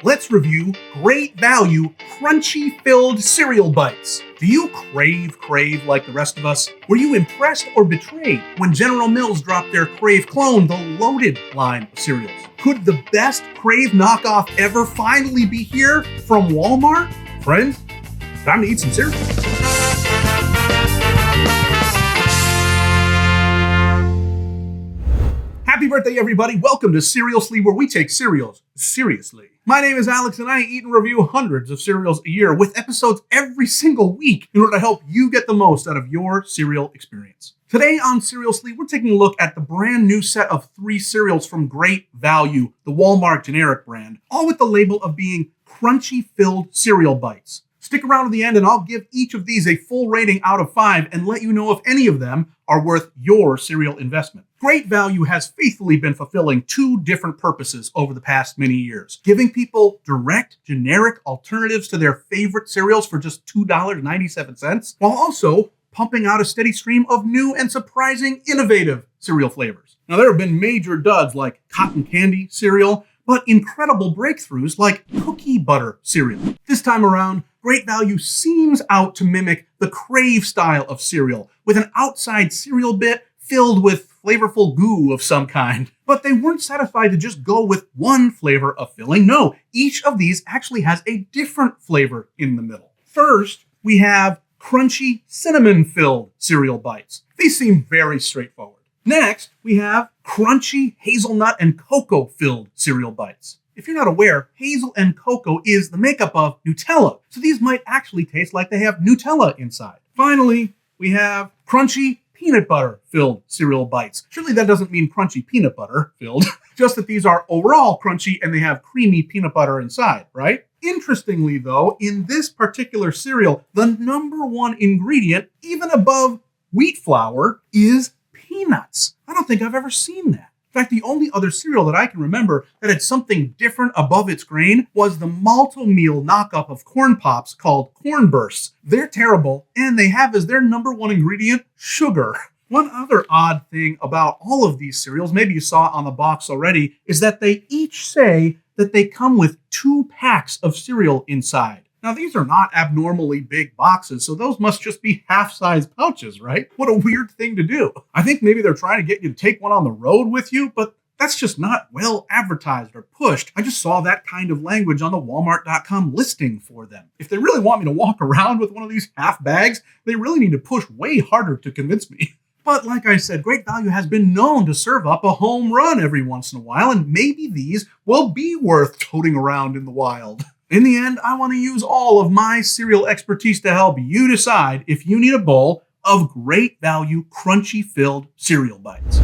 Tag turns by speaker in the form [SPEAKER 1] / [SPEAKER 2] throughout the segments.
[SPEAKER 1] Let's review great value, crunchy-filled cereal bites. Do you crave like the rest of us? Were you impressed or betrayed when General Mills dropped their Krave clone, the loaded line of cereals? Could the best Krave knockoff ever finally be here from Walmart? Friends, time to eat some cereal. Happy birthday, everybody. Welcome to Seriously, where we take cereals seriously. My name is Alex, and I eat and review hundreds of cereals a year with episodes every single week in order to help you get the most out of your cereal experience. Today on Seriously, we're taking a look at the brand new set of 3 cereals from Great Value, the Walmart generic brand, all with the label of being crunchy-filled cereal bites. Stick around to the end and I'll give each of these a full rating out of 5 and let you know if any of them are worth your cereal investment. Great Value has faithfully been fulfilling 2 different purposes over the past many years, giving people direct, generic alternatives to their favorite cereals for just $2.97, while also pumping out a steady stream of new and surprising innovative cereal flavors. Now, there have been major duds like cotton candy cereal, but incredible breakthroughs like cookie butter cereal. This time around, Great Value seems out to mimic the Krave style of cereal, with an outside cereal bit filled with flavorful goo of some kind. But they weren't satisfied to just go with one flavor of filling. No, each of these actually has a different flavor in the middle. First, we have crunchy cinnamon-filled cereal bites. These seem very straightforward. Next, we have crunchy hazelnut and cocoa filled cereal bites. If you're not aware, hazel and cocoa is the makeup of Nutella, so these might actually taste like they have Nutella inside. Finally, we have crunchy peanut butter filled cereal bites. Surely that doesn't mean crunchy peanut butter filled, just that these are overall crunchy and they have creamy peanut butter inside, right? Interestingly though, in this particular cereal, the number 1 ingredient, even above wheat flour, is peanuts. I don't think I've ever seen that. In fact, the only other cereal that I can remember that had something different above its grain was the Malto-Meal knockoff of Corn Pops called Corn Bursts. They're terrible, and they have as their number 1 ingredient, sugar. One other odd thing about all of these cereals, maybe you saw it on the box already, is that they each say that they come with 2 packs of cereal inside. Now, these are not abnormally big boxes, so those must just be half-size pouches, right? What a weird thing to do. I think maybe they're trying to get you to take one on the road with you, but that's just not well advertised or pushed. I just saw that kind of language on the Walmart.com listing for them. If they really want me to walk around with one of these half bags, they really need to push way harder to convince me. But like I said, Great Value has been known to serve up a home run every once in a while, and maybe these will be worth toting around in the wild. In the end, I want to use all of my cereal expertise to help you decide if you need a bowl of Great Value crunchy-filled cereal bites.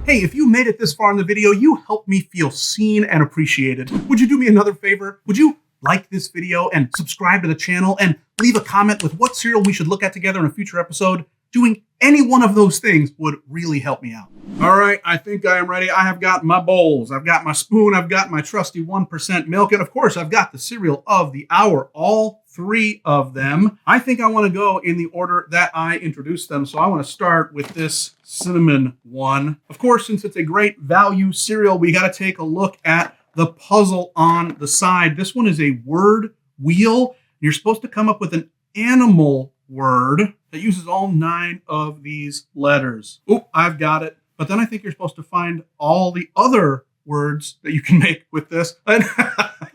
[SPEAKER 1] Hey, if you made it this far in the video, you helped me feel seen and appreciated. Would you do me another favor? Would you like this video and subscribe to the channel and leave a comment with what cereal we should look at together in a future episode? Doing any one of those things would really help me out. All right, I think I am ready. I have got my bowls, I've got my spoon, I've got my trusty 1% milk, and of course, I've got the cereal of the hour, all 3 of them. I think I want to go in the order that I introduced them, so I want to start with this cinnamon one. Of course, since it's a Great Value cereal, we got to take a look at the puzzle on the side. This one is a word wheel. You're supposed to come up with an animal word that uses all 9 of these letters. Oh, I've got it. But then I think you're supposed to find all the other words that you can make with this. And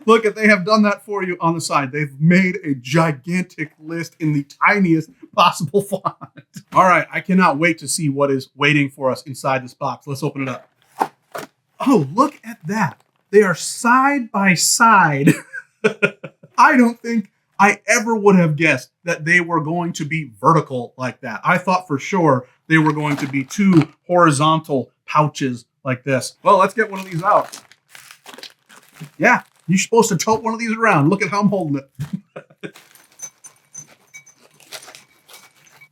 [SPEAKER 1] look, they have done that for you on the side. They've made a gigantic list in the tiniest possible font. All right, I cannot wait to see what is waiting for us inside this box. Let's open it up. Oh, look at that. They are side by side. I don't think I ever would have guessed that they were going to be vertical like that. I thought for sure they were going to be 2 horizontal pouches like this. Well, let's get one of these out. Yeah, you're supposed to tote one of these around. Look at how I'm holding it.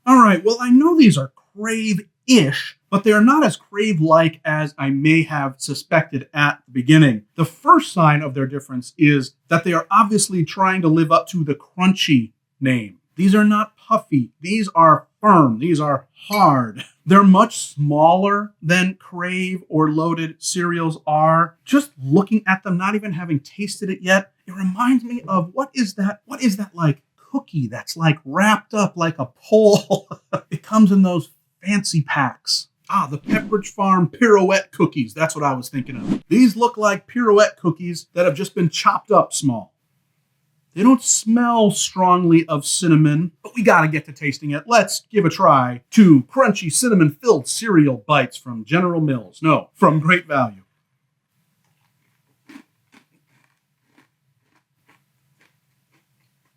[SPEAKER 1] All right, well, I know these are Krave-ish, but they are not as Krave-like as I may have suspected at the beginning. The first sign of their difference is that they are obviously trying to live up to the crunchy name. These are not puffy. These are firm. These are hard. They're much smaller than Krave or Loaded cereals are. Just looking at them, not even having tasted it yet, it reminds me of what is that like cookie that's like wrapped up like a pole? It comes in those fancy packs. The Pepperidge Farm Pirouette cookies. That's what I was thinking of. These look like Pirouette cookies that have just been chopped up small. They don't smell strongly of cinnamon, but we gotta get to tasting it. Let's give a try to crunchy cinnamon-filled cereal bites from General Mills. No, from Great Value.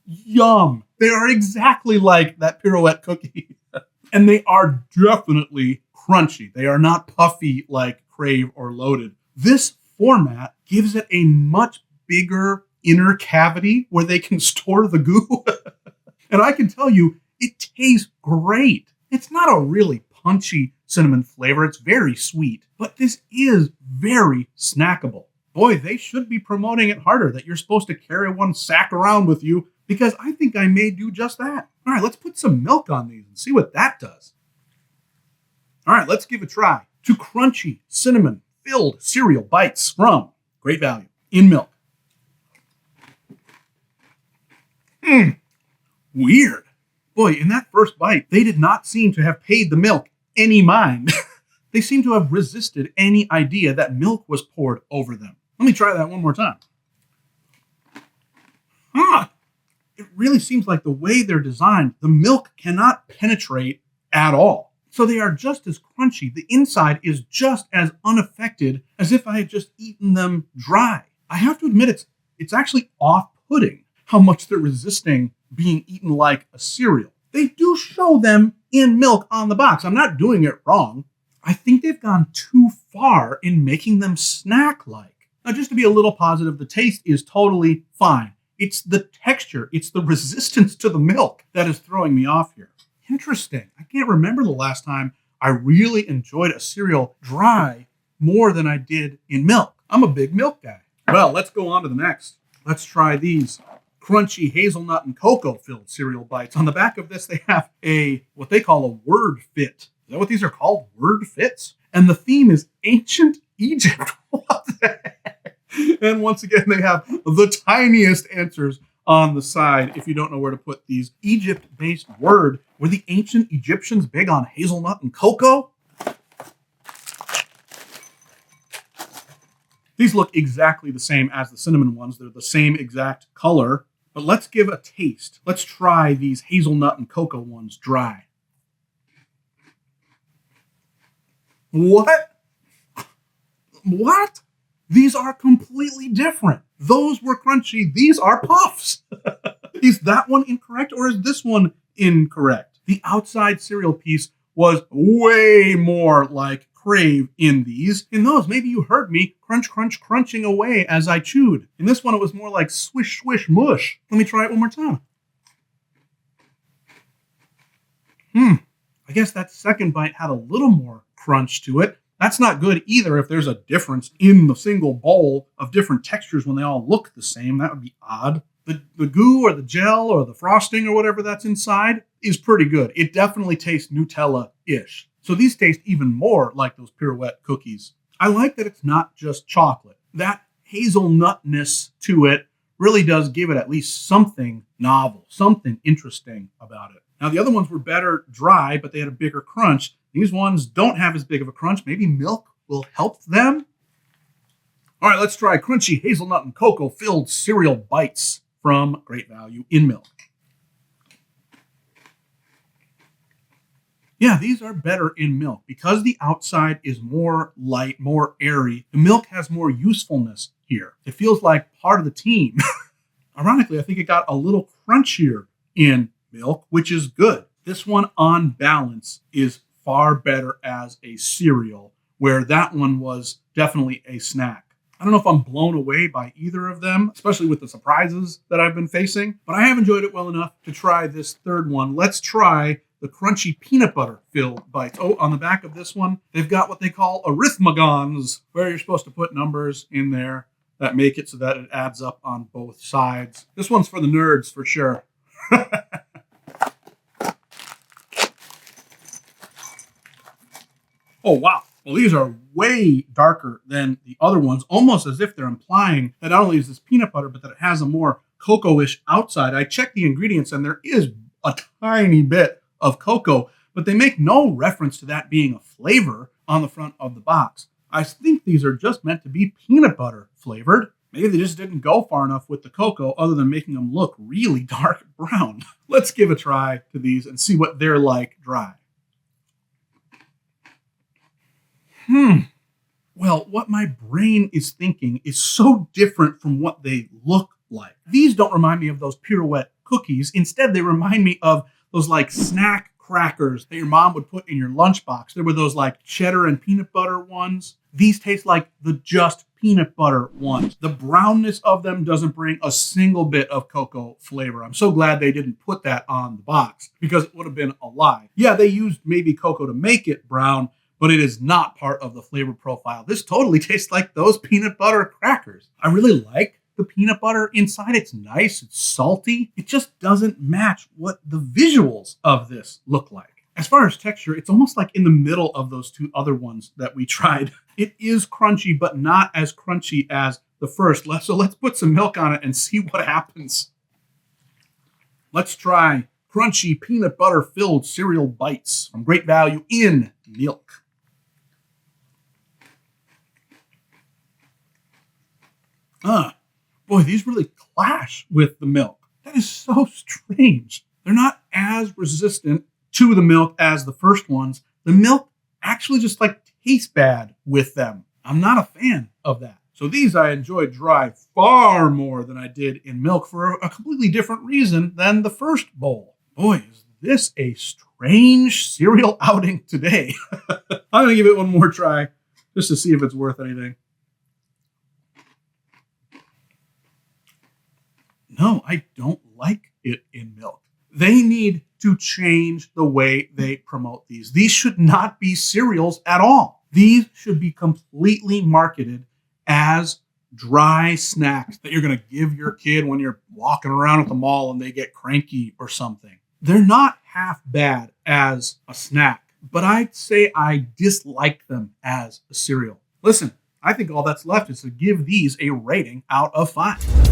[SPEAKER 1] Yum. They are exactly like that Pirouette cookie. And they are definitely crunchy. They are not puffy like Krave or Loaded. This format gives it a much bigger inner cavity where they can store the goo. And I can tell you, it tastes great. It's not a really punchy cinnamon flavor. It's very sweet, but this is very snackable. Boy, they should be promoting it harder, that you're supposed to carry one sack around with you, because I think I may do just that. All right, let's put some milk on these and see what that does. All right, let's give a try to crunchy cinnamon-filled cereal bites from Great Value in milk. Weird. Boy, in that first bite, they did not seem to have paid the milk any mind. They seem to have resisted any idea that milk was poured over them. Let me try that one more time. It really seems like the way they're designed, the milk cannot penetrate at all. So they are just as crunchy. The inside is just as unaffected as if I had just eaten them dry. I have to admit, it's actually off-putting how much they're resisting being eaten like a cereal. They do show them in milk on the box. I'm not doing it wrong. I think they've gone too far in making them snack-like. Now, just to be a little positive, the taste is totally fine. It's the texture, it's the resistance to the milk that is throwing me off here. Interesting. I can't remember the last time I really enjoyed a cereal dry more than I did in milk. I'm a big milk guy. Well, let's go on to the next. Let's try these crunchy hazelnut and cocoa filled cereal bites. On the back of this, they have what they call a word fit. Is that what these are called? Word fits? And the theme is ancient Egypt. What the heck? And once again, they have the tiniest answers on the side if you don't know where to put these. Egypt-based word. Were the ancient Egyptians big on hazelnut and cocoa? These look exactly the same as the cinnamon ones. They're the same exact color. But let's give a taste. Let's try these hazelnut and cocoa ones dry. What? What? These are completely different. Those were crunchy. These are puffs. Is that one incorrect or is this one incorrect? The outside cereal piece was way more like Krave in these. In those, maybe you heard me crunch, crunch, crunching away as I chewed. In this one, it was more like swish, swish, mush. Let me try it one more time. I guess that second bite had a little more crunch to it. That's not good either if there's a difference in the single bowl of different textures when they all look the same. That would be odd. The goo or the gel or the frosting or whatever that's inside is pretty good. It definitely tastes Nutella-ish. So these taste even more like those Pirouette cookies. I like that it's not just chocolate. That hazelnutness to it really does give it at least something novel, something interesting about it. Now, the other ones were better dry, but they had a bigger crunch. These ones don't have as big of a crunch. Maybe milk will help them. All right, let's try crunchy hazelnut and cocoa filled cereal bites from Great Value in milk. Yeah, these are better in milk. Because the outside is more light, more airy, the milk has more usefulness here. It feels like part of the team. Ironically, I think it got a little crunchier in milk, which is good. This one, on balance, is far better as a cereal, where that one was definitely a snack. I don't know if I'm blown away by either of them, especially with the surprises that I've been facing, but I have enjoyed it well enough to try this third one. Let's try the crunchy peanut butter filled bites. Oh, on the back of this one, they've got what they call arithmogons, where you're supposed to put numbers in there that make it so that it adds up on both sides. This one's for the nerds for sure. Oh, wow. Well, these are way darker than the other ones, almost as if they're implying that not only is this peanut butter, but that it has a more cocoa-ish outside. I checked the ingredients and there is a tiny bit of cocoa, but they make no reference to that being a flavor on the front of the box. I think these are just meant to be peanut butter flavored. Maybe they just didn't go far enough with the cocoa other than making them look really dark brown. Let's give a try to these and see what they're like dry. Well, what my brain is thinking is so different from what they look like. These don't remind me of those pirouette cookies. Instead, they remind me of those like snack crackers that your mom would put in your lunchbox. There were those like cheddar and peanut butter ones. These taste like the just peanut butter ones. The brownness of them doesn't bring a single bit of cocoa flavor. I'm so glad they didn't put that on the box because it would have been a lie. Yeah, they used maybe cocoa to make it brown, but it is not part of the flavor profile. This totally tastes like those peanut butter crackers. I really like the peanut butter inside. It's nice, it's salty. It just doesn't match what the visuals of this look like. As far as texture, it's almost like in the middle of those two other ones that we tried. It is crunchy, but not as crunchy as the first. So let's put some milk on it and see what happens. Let's try crunchy peanut butter filled cereal bites from Great Value in milk. Boy, these really clash with the milk. That is so strange. They're not as resistant to the milk as the first ones. The milk actually just like tastes bad with them. I'm not a fan of that. So these I enjoyed dry far more than I did in milk for a completely different reason than the first bowl. Boy, is this a strange cereal outing today. I'm going to give it one more try just to see if it's worth anything. No, I don't like it in milk. They need to change the way they promote these. These should not be cereals at all. These should be completely marketed as dry snacks that you're going to give your kid when you're walking around at the mall and they get cranky or something. They're not half bad as a snack, but I'd say I dislike them as a cereal. Listen, I think all that's left is to give these a rating out of 5.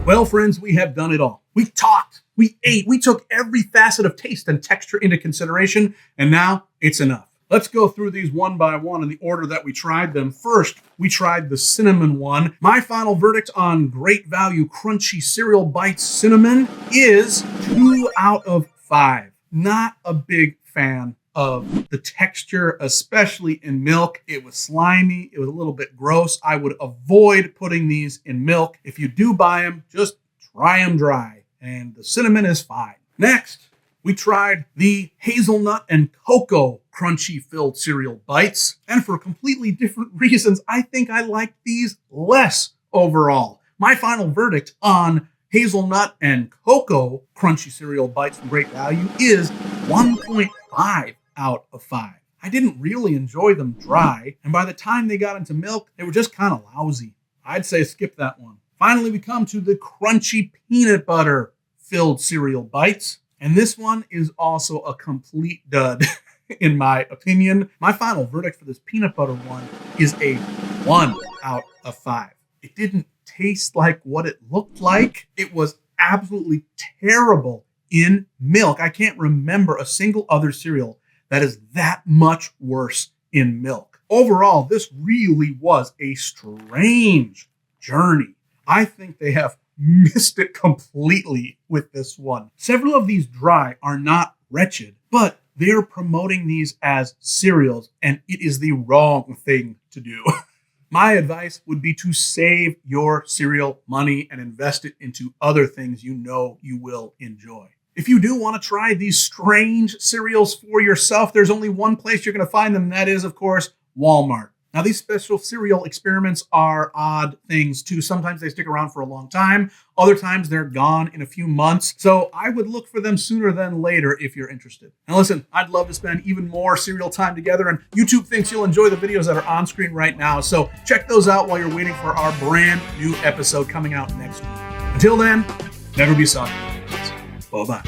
[SPEAKER 1] Well, friends, we have done it all. We talked, we ate, we took every facet of taste and texture into consideration, and now it's enough. Let's go through these one by one in the order that we tried them. First, we tried the cinnamon one. My final verdict on Great Value Crunchy Cereal Bites Cinnamon is 2 out of 5. Not a big fan of the texture, especially in milk. It was slimy. It was a little bit gross. I would avoid putting these in milk. If you do buy them, just try them dry. And the cinnamon is fine. Next, we tried the Hazelnut and Cocoa Crunchy Filled Cereal Bites. And for completely different reasons, I think I like these less overall. My final verdict on Hazelnut and Cocoa Crunchy Cereal Bites from Great Value is 1.5 out of 5. I didn't really enjoy them dry, and by the time they got into milk, they were just kind of lousy. I'd say skip that one. Finally, we come to the crunchy peanut butter filled cereal bites, and this one is also a complete dud, in my opinion. My final verdict for this peanut butter one is a 1 out of 5. It didn't taste like what it looked like. It was absolutely terrible in milk. I can't remember a single other cereal that is that much worse in milk. Overall, this really was a strange journey. I think they have missed it completely with this one. Several of these dry are not wretched, but they're promoting these as cereals, and it is the wrong thing to do. My advice would be to save your cereal money and invest it into other things you know you will enjoy. If you do want to try these strange cereals for yourself, there's only one place you're going to find them, and that is, of course, Walmart. Now, these special cereal experiments are odd things, too. Sometimes they stick around for a long time. Other times they're gone in a few months. So I would look for them sooner than later if you're interested. Now, listen, I'd love to spend even more cereal time together, and YouTube thinks you'll enjoy the videos that are on screen right now. So check those out while you're waiting for our brand new episode coming out next week. Until then, never be soggy. Buh-bye.